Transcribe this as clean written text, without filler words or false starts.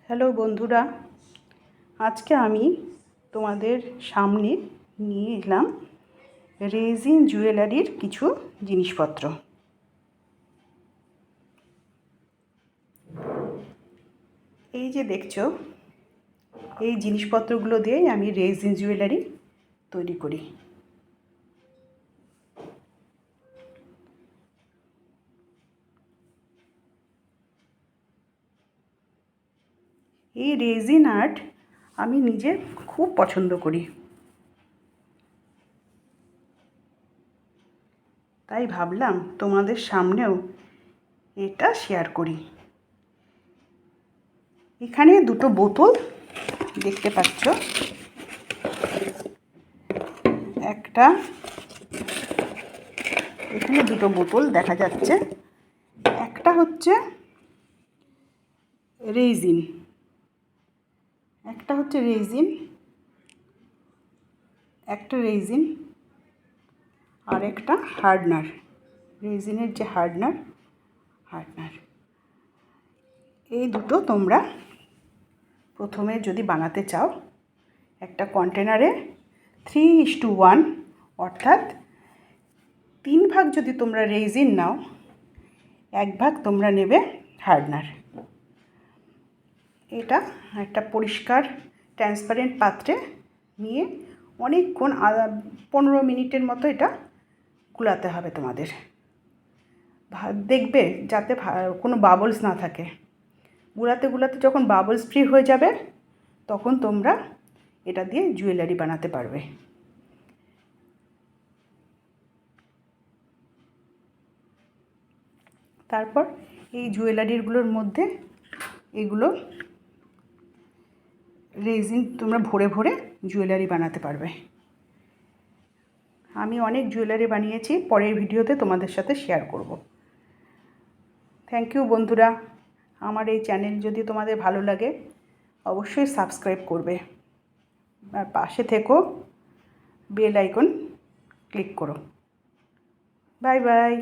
Hello বন্ধুরা, আজকে আমি তোমাদের সামনে নিয়ে এলাম রেজিন জুয়েলারির কিছু জিনিসপত্র। এই যে দেখছো, এই জিনিসপত্রগুলো দিয়েই আমি রেজিন জুয়েলারি তৈরি করি। এই রেজিন আর্ট আমি নিজে খুব পছন্দ করি, তাই ভাবলাম তোমাদের সামনেও এটা শেয়ার করি। এখানে দুটো বোতল দেখতে পাচ্ছ, একটা এখানে দুটো বোতল দেখা যাচ্ছে। একটা হচ্ছে রেজিন, একটা রেজিন আর একটা হার্ডনার। রেজিনের যে হার্ডনার এই দুটো তোমরা প্রথমে যদি বানাতে চাও, একটা কন্টেনারে 3:1 অর্থাৎ 3 ভাগ যদি তোমরা রেজিন নাও, 1 ভাগ তোমরা নেবে হার্ডনার। এটা একটা পরিষ্কার ট্রান্সপারেন্ট পাত্রে নিয়ে অনেকক্ষণ 15 মিনিটের মতো এটা গুলাতে হবে তোমাদের। দেখবে যাতে কোনো বাবলস না থাকে। গুলাতে যখন বাবলস ফ্রি হয়ে যাবে, তখন তোমরা এটা দিয়ে জুয়েলারি বানাতে পারবে। তারপর এই জুয়েলারিগুলোর মধ্যে এগুলো রেজিন তোমরা ভরে ভরে জুয়েলারি বানাতে পারবে। আমি অনেক জুয়েলারি বানিয়েছি, পরের ভিডিওতে তোমাদের সাথে শেয়ার করব। থ্যাংক ইউ বন্ধুরা। আমার এই চ্যানেল যদি তোমাদের ভালো লাগে, অবশ্যই সাবস্ক্রাইব করবে আর পাশে থেকো, বেল আইকন ক্লিক করো। Bye bye.